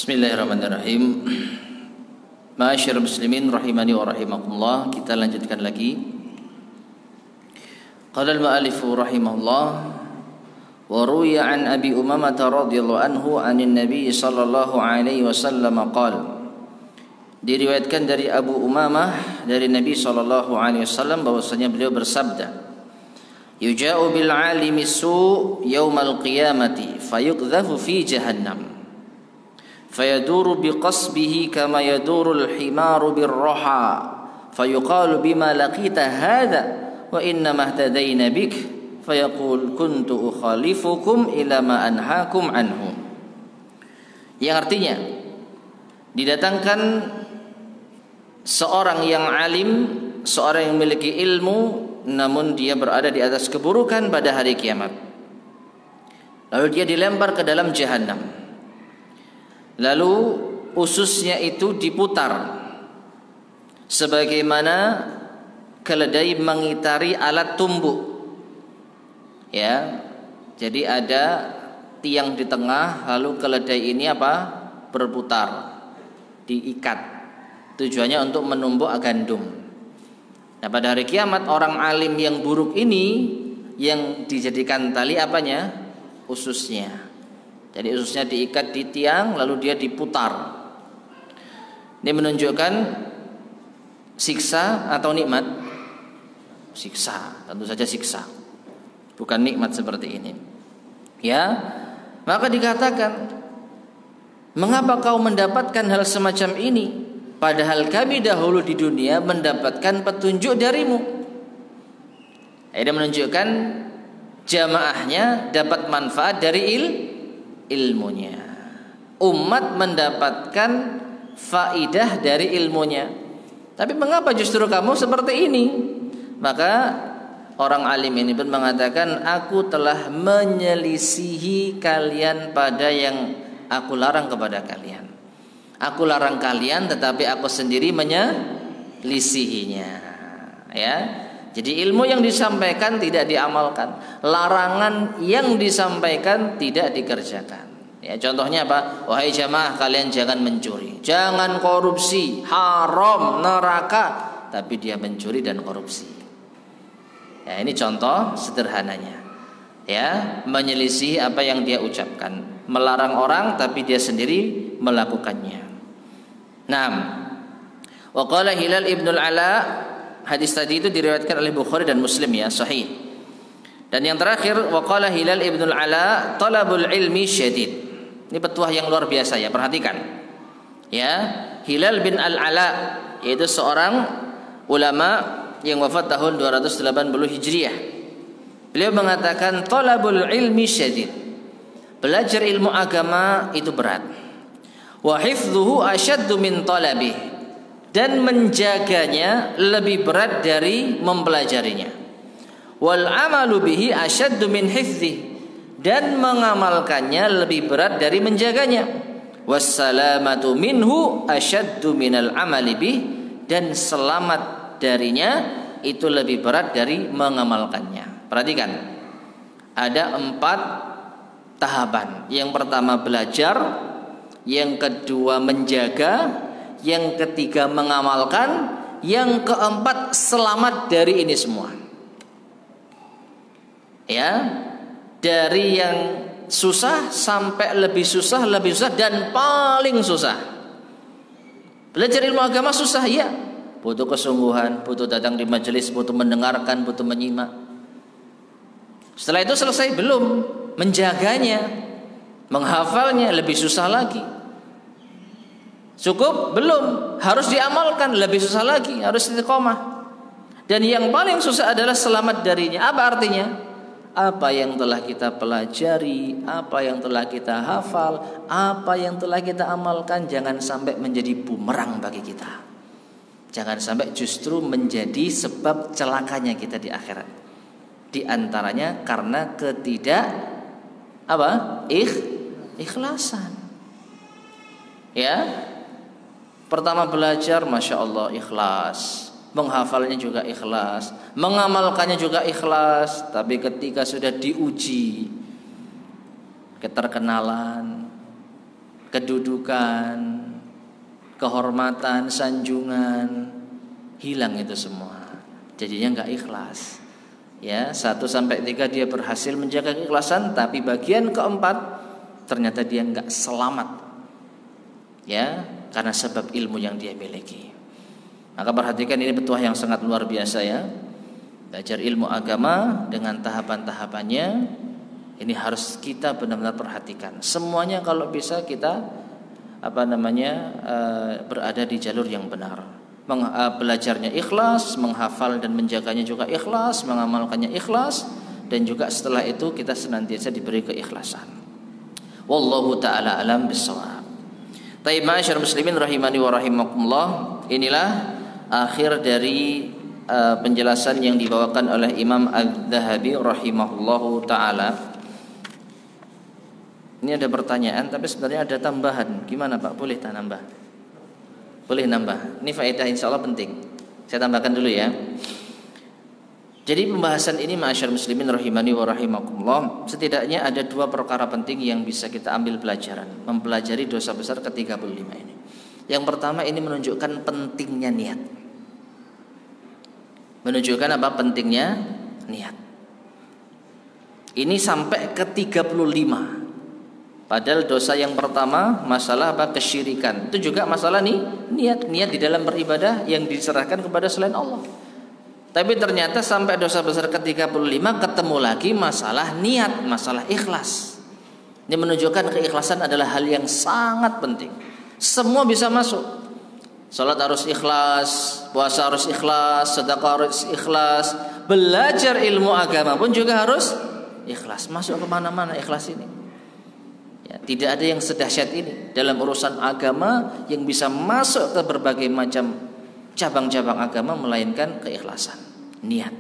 Bismillahirrahmanirrahim. Ma'asyiral muslimin rahimani wa rahimakumullah. Kita lanjutkan lagi. Qala al-mu'allifu rahimahullah wa ruwiya an Abi Umamah radhiyallahu anhu 'anil Nabi sallallahu alaihi wasallam qala. Diriwayatkan dari Abu Umamah dari Nabi sallallahu alaihi wasallam bahwasanya beliau bersabda, Yuja'u bil 'alimi su' yaumal qiyamati fayuqdhafu fi jahannam fayaduru biqasbihi kama yadurul himaru birraha fayuqalu bima laqita hadha wa inna mahtadaina bik fayaqul kuntu ukhalifukum ila ma anhaakum anhu. Yang artinya didatangkan seorang yang alim, seorang yang memiliki ilmu, namun dia berada di atas keburukan pada hari kiamat. Lalu dia dilempar ke dalam jahanam. Lalu ususnya itu diputar sebagaimana keledai mengitari alat tumbuk. Ya. Jadi ada tiang di tengah, lalu keledai ini berputar, diikat. Tujuannya untuk menumbuk gandum. Nah, pada hari kiamat orang alim yang buruk ini yang dijadikan tali ususnya. Jadi ususnya diikat di tiang lalu dia diputar. Ini menunjukkan siksa atau nikmat? Siksa, tentu saja siksa. Bukan nikmat seperti ini. Ya, maka dikatakan, mengapa kau mendapatkan hal semacam ini, padahal kami dahulu di dunia mendapatkan petunjuk darimu. Ini menunjukkan jamaahnya dapat manfaat dari ilmunya. Umat mendapatkan faidah dari ilmunya. Tapi mengapa justru kamu seperti ini? Maka orang alim ini pun mengatakan, aku telah menyelisihi kalian pada yang aku larang kepada kalian. Aku larang kalian tetapi aku sendiri menyelisihinya. Ya. Jadi ilmu yang disampaikan tidak diamalkan, larangan yang disampaikan tidak dikerjakan. Ya, contohnya apa? Wahai jamaah, kalian jangan mencuri, jangan korupsi, haram, neraka. Tapi dia mencuri dan korupsi. Ya, ini contoh sederhananya. Ya, menyelisih apa yang dia ucapkan, melarang orang tapi dia sendiri melakukannya. Naam. Wa qala Hilal ibn al-Ala, hadis tadi itu diriwayatkan oleh Bukhari dan Muslim, ya, sahih. Dan yang terakhir, wa qala Hilal ibn al-Ala, talabul ilmi syadid. Ini petuah yang luar biasa, ya, perhatikan. Ya, Hilal bin al-Ala yaitu seorang ulama yang wafat tahun 280 Hijriah. Beliau mengatakan, talabul ilmi syadid. Belajar ilmu agama itu berat. Wa hifdhuhu asyaddu min talabih. Dan menjaganya lebih berat dari mempelajarinya. Wal amalu bihi asyaddu min hifdhihi. Dan mengamalkannya lebih berat dari menjaganya. Wassalamatu minhu asyaddu minal amali bih. Dan selamat darinya itu lebih berat dari mengamalkannya. Perhatikan, ada 4 tahapan. Yang pertama belajar, yang kedua menjaga, yang ketiga mengamalkan, yang keempat selamat dari ini semua. Ya, dari yang susah sampai lebih susah dan paling susah. Belajar ilmu agama susah, ya. Butuh kesungguhan, butuh datang di majelis, butuh mendengarkan, butuh menyimak. Setelah itu selesai belum? Menjaganya, menghafalnya lebih susah lagi. Cukup? Belum. Harus diamalkan, lebih susah lagi, harus istiqomah. Dan yang paling susah adalah selamat darinya. Apa artinya? Apa yang telah kita pelajari, apa yang telah kita hafal, apa yang telah kita amalkan jangan sampai menjadi bumerang bagi kita. Jangan sampai justru menjadi sebab celakanya kita di akhirat. Di antaranya karena ikhlasan. Ya. Pertama belajar, masya Allah, ikhlas. Menghafalnya juga ikhlas, mengamalkannya juga ikhlas. Tapi ketika sudah diuji, keterkenalan, kedudukan, kehormatan, sanjungan, hilang itu semua. Jadinya nggak ikhlas. Ya, 1-3 dia berhasil menjaga keikhlasan, tapi bagian keempat ternyata dia nggak selamat. Ya, karena sebab ilmu yang dia miliki. Maka perhatikan, ini petuah yang sangat luar biasa, ya. Belajar ilmu agama dengan tahapan-tahapannya ini harus kita benar-benar perhatikan. Semuanya kalau bisa kita berada di jalur yang benar. Belajarnya ikhlas, menghafal dan menjaganya juga ikhlas, mengamalkannya ikhlas, dan juga setelah itu kita senantiasa diberi keikhlasan. Wallahu taala alam bissawab. Taib ma'asyar muslimin rahimani wa rahimakumullah. Inilah akhir dari penjelasan yang dibawakan oleh Imam Az-Zahabi rahimahullahu taala. Ini ada pertanyaan, tapi sebenarnya ada tambahan. Gimana Pak? Boleh tak nambah? Boleh nambah. Ini faedah insyaallah penting. Saya tambahkan dulu, ya. Jadi pembahasan ini ma'asyar muslimin rahimani wa rahimakumullah, setidaknya ada 2 perkara penting yang bisa kita ambil pelajaran mempelajari dosa besar ke-35 ini. Yang pertama, ini menunjukkan pentingnya niat. Menunjukkan apa? Pentingnya niat. Ini sampai ke 35. Padahal dosa yang pertama masalah apa? Kesyirikan. Itu juga masalah niat di dalam beribadah yang diserahkan kepada selain Allah. Tapi ternyata sampai dosa besar ke-35 ketemu lagi masalah niat, masalah ikhlas. Ini menunjukkan keikhlasan adalah hal yang sangat penting. Semua bisa masuk. Salat harus ikhlas, puasa harus ikhlas, sedekah harus ikhlas, belajar ilmu agama pun juga harus ikhlas. Masuk kemana-mana ikhlas ini. Ya, tidak ada yang sedahsyat ini dalam urusan agama yang bisa masuk ke berbagai macam cabang-cabang agama melainkan keikhlasan, niat.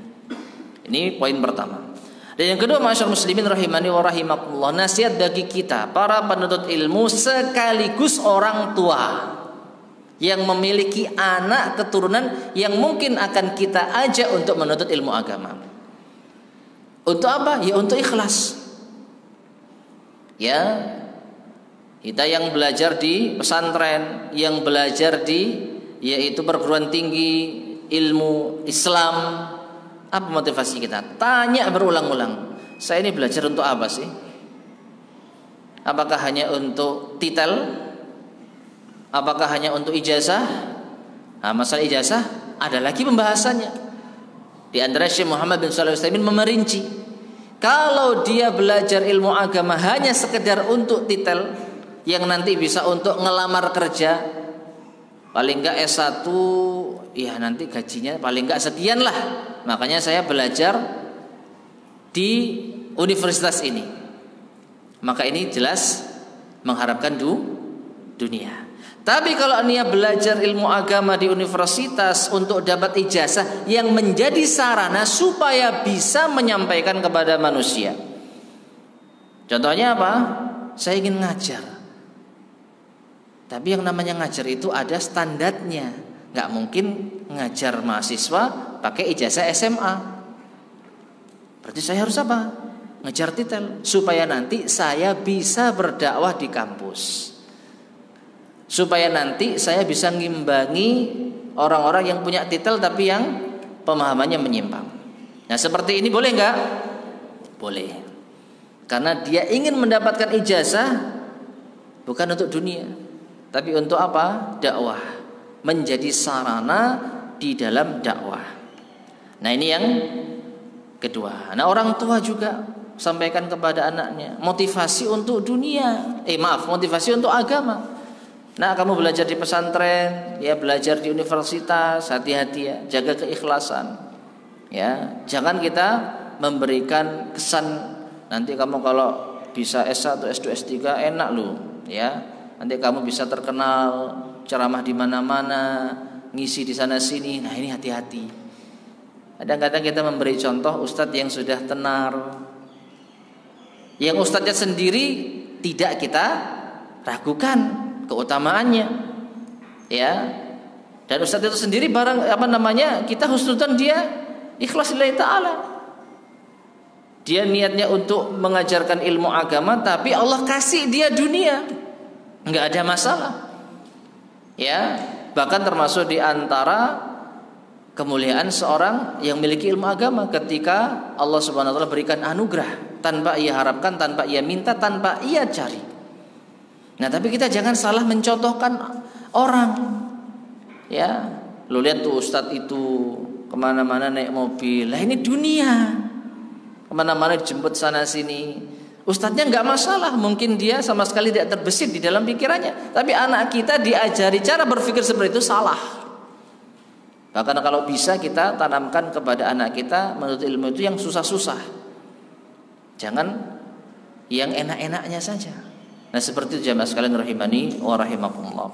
Ini poin pertama. Dan yang kedua, masyaallah muslimin rahimani wa rahimakumullah, nasihat bagi kita para penuntut ilmu sekaligus orang tua yang memiliki anak keturunan yang mungkin akan kita ajak untuk menuntut ilmu agama. Untuk apa? Ya untuk ikhlas. Ya, kita yang belajar di pesantren, yang belajar di yaitu perguruan tinggi ilmu Islam, apa motivasi kita? Tanya berulang-ulang, saya ini belajar untuk apa sih? Apakah hanya untuk titel? Apakah hanya untuk ijazah? Nah, masalah ijazah ada lagi pembahasannya. Di antara Syekh Muhammad bin Shalih Al-Utsaimin memerinci, kalau dia belajar ilmu agama hanya sekedar untuk titel yang nanti bisa untuk ngelamar kerja, paling enggak S1, ya nanti gajinya paling enggak sekian lah, makanya saya belajar di universitas ini, maka ini jelas mengharapkan dunia. Tapi kalau dia belajar ilmu agama di universitas untuk dapat ijazah yang menjadi sarana supaya bisa menyampaikan kepada manusia. Contohnya apa? Saya ingin ngajar. Tapi yang namanya ngajar itu ada standarnya. Gak mungkin ngajar mahasiswa pakai ijazah SMA. Berarti saya harus apa? Ngejar titel supaya nanti saya bisa berdakwah di kampus. Supaya nanti saya bisa ngimbangi orang-orang yang punya titel tapi yang pemahamannya menyimpang. Nah seperti ini boleh nggak? Boleh. Karena dia ingin mendapatkan ijazah bukan untuk dunia, tapi untuk apa? Dakwah. Menjadi sarana di dalam dakwah. Nah ini yang kedua. Nah orang tua juga sampaikan kepada anaknya motivasi untuk dunia. Motivasi untuk agama. Nah kamu belajar di pesantren, ya belajar di universitas, hati-hati ya, jaga keikhlasan. Ya, jangan kita memberikan kesan nanti kamu kalau bisa S1, S2, S3 enak loh, ya. Nanti kamu bisa terkenal, ceramah di mana-mana, ngisi di sana sini. Nah ini hati-hati. Kadang-kadang kita memberi contoh ustadz yang sudah tenar, yang ustadznya sendiri tidak kita ragukan keutamaannya, ya. Dan ustadz itu sendiri kita husnudzon dia ikhlas lillahi ta'ala. Dia niatnya untuk mengajarkan ilmu agama, tapi Allah kasih dia dunia, nggak ada masalah, ya. Bahkan termasuk di antara kemuliaan seorang yang memiliki ilmu agama ketika Allah Subhanahu wa taala berikan anugerah tanpa ia harapkan, tanpa ia minta, tanpa ia cari. Nah tapi kita jangan salah mencontohkan orang, ya. Lu lihat tuh ustadz itu kemana-mana naik mobil, lah ini dunia, kemana-mana dijemput sana sini. Ustadznya nggak masalah, mungkin dia sama sekali tidak terbesit di dalam pikirannya. Tapi anak kita diajari cara berpikir seperti itu salah. Bahkan kalau bisa kita tanamkan kepada anak kita menuntut ilmu itu yang susah-susah, jangan yang enak-enaknya saja. Nah seperti itu jamaah sekalian rahimani wa rahimakumullah.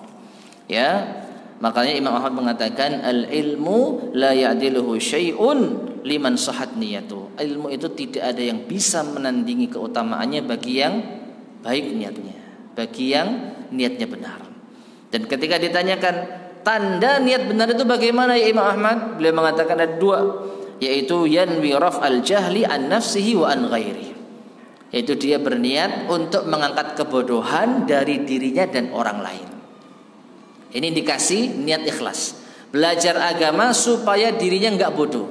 Ya, makanya Imam Ahmad mengatakan al ilmu la ya'diluhu syai'un liman sahat niyatu. Ilmu itu tidak ada yang bisa menandingi keutamaannya bagi yang baik niatnya, bagi yang niatnya benar. Dan ketika ditanyakan tanda niat benar itu bagaimana ya Imam Ahmad, beliau mengatakan ada dua, yaitu yanwi raf'al jahli an nafsihi wa an ghairi. Yaitu dia berniat untuk mengangkat kebodohan dari dirinya dan orang lain. Ini indikasi niat ikhlas. Belajar agama supaya dirinya enggak bodoh,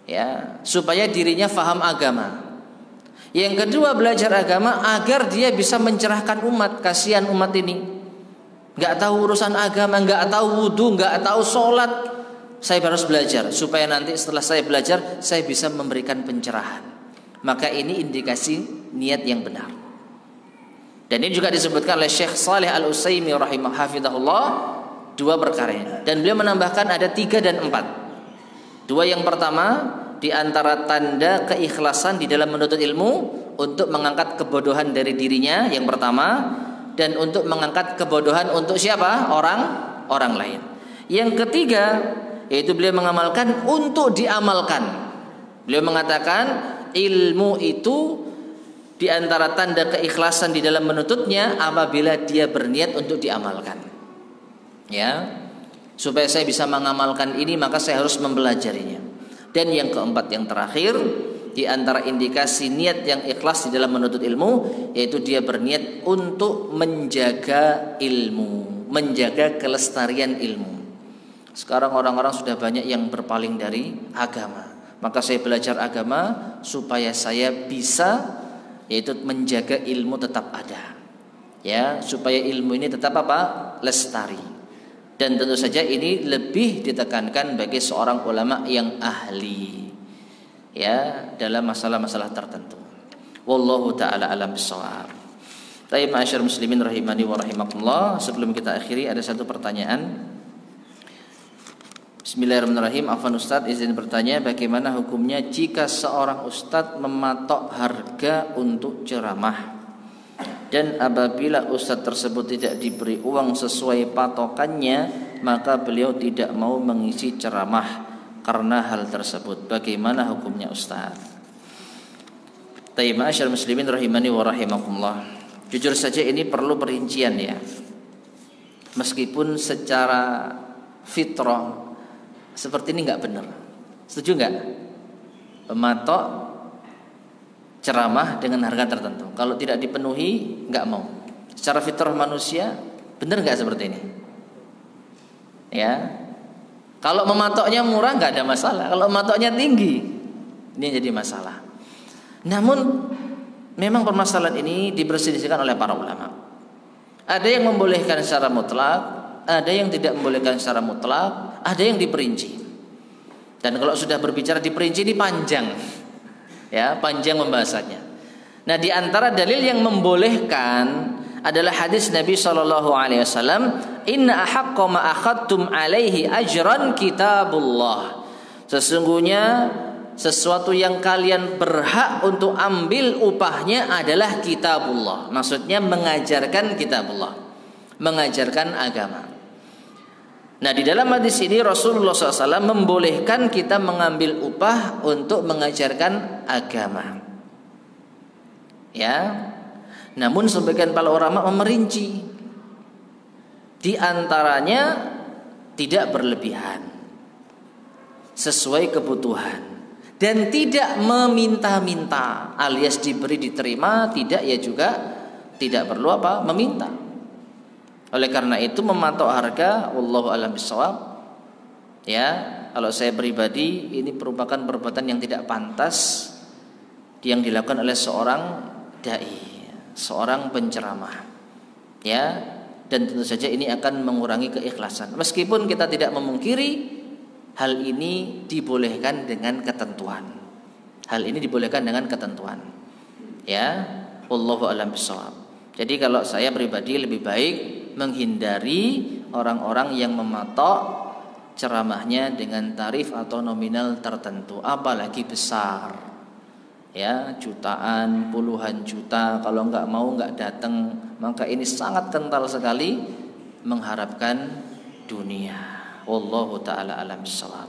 ya, supaya dirinya faham agama. Yang kedua, belajar agama agar dia bisa mencerahkan umat. Kasihan umat ini, nggak tahu urusan agama, nggak tahu wudu, nggak tahu sholat. Saya harus belajar supaya nanti setelah saya belajar saya bisa memberikan pencerahan. Maka ini indikasi niat yang benar. Dan ini juga disebutkan oleh Syekh Saleh Al-Utsaimin rahimahullah, dua perkara. Dan beliau menambahkan ada 3 dan 4. 2 yang pertama, di antara tanda keikhlasan di dalam menuntut ilmu untuk mengangkat kebodohan dari dirinya yang pertama, dan untuk mengangkat kebodohan untuk siapa? Orang lain. Yang ketiga, yaitu beliau mengamalkan untuk diamalkan. Beliau mengatakan ilmu itu di antara tanda keikhlasan di dalam menuntutnya apabila dia berniat untuk diamalkan. Ya, supaya saya bisa mengamalkan ini maka saya harus mempelajarinya. Dan yang keempat, yang terakhir, di antara indikasi niat yang ikhlas di dalam menuntut ilmu, yaitu dia berniat untuk menjaga ilmu, menjaga kelestarian ilmu. Sekarang orang-orang sudah banyak yang berpaling dari agama. Maka saya belajar agama supaya saya bisa, yaitu menjaga ilmu tetap ada. Ya, supaya ilmu ini tetap lestari. Dan tentu saja ini lebih ditekankan bagi seorang ulama yang ahli, ya, dalam masalah-masalah tertentu. Wallahu taala alam bissawab. Baik, ma'asyiral muslimin rahimani wa rahimakumullah, sebelum kita akhiri ada satu pertanyaan. Bismillahirrahmanirrahim. Afwan Ustaz, izin bertanya, bagaimana hukumnya jika seorang ustadz mematok harga untuk ceramah, dan apabila ustadz tersebut tidak diberi uang sesuai patokannya, maka beliau tidak mau mengisi ceramah karena hal tersebut. Bagaimana hukumnya ustadz? Tayyib, ma'asyiral muslimin rahimani wa rahimakumullah. Jujur saja ini perlu perincian ya. Meskipun secara fitrah seperti ini nggak benar. Setuju nggak? Mematok ceramah dengan harga tertentu, kalau tidak dipenuhi nggak mau. Secara fitrah manusia benar nggak seperti ini? Ya, kalau mematoknya murah nggak ada masalah, kalau mematoknya tinggi ini jadi masalah. Namun memang permasalahan ini diperselisihkan oleh para ulama. Ada yang membolehkan secara mutlak, ada yang tidak membolehkan secara mutlak, ada yang diperinci. Dan kalau sudah berbicara diperinci ini panjang. Ya, panjang pembahasannya. Nah, di antara dalil yang membolehkan adalah hadis Nabi SAW, inna ahaqqa ma akhadtum alaihi ajran kitabullah. Sesungguhnya sesuatu yang kalian berhak untuk ambil upahnya adalah kitabullah. Maksudnya mengajarkan kitabullah, mengajarkan agama. Nah, di dalam hadis ini Rasulullah SAW membolehkan kita mengambil upah untuk mengajarkan agama. Ya, namun sebagian para ulama merinci, di antaranya tidak berlebihan, sesuai kebutuhan, dan tidak meminta-minta, alias diberi diterima, tidak ya juga tidak perlu meminta. Oleh karena itu mematok harga, wallahu a'lam bishawab, ya, kalau saya pribadi ini merupakan perbuatan yang tidak pantas yang dilakukan oleh seorang dai, seorang penceramah, ya, dan tentu saja ini akan mengurangi keikhlasan. Meskipun kita tidak memungkiri hal ini dibolehkan dengan ketentuan. Hal ini dibolehkan dengan ketentuan. Ya, wallahu a'lam bishawab. Jadi kalau saya pribadi lebih baik menghindari orang-orang yang mematok ceramahnya dengan tarif atau nominal tertentu, apalagi besar, ya, jutaan, puluhan juta. Kalau nggak mau nggak datang, maka ini sangat kental sekali mengharapkan dunia. Wallahu taala alam bissawab.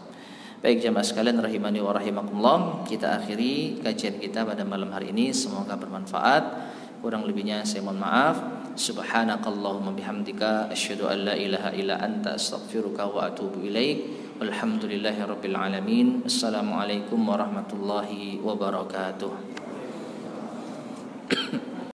Baik jamaah sekalian rahimani wa rahimakumullah, kita akhiri kajian kita pada malam hari ini, semoga bermanfaat. Kurang lebihnya saya mohon maaf. Subhanakallahumma bihamdika asyhadu an la ilaha illa anta astaghfiruka wa atubu ilaik. Walhamdulillahirabbil alamin. Assalamualaikum warahmatullahi wabarakatuh.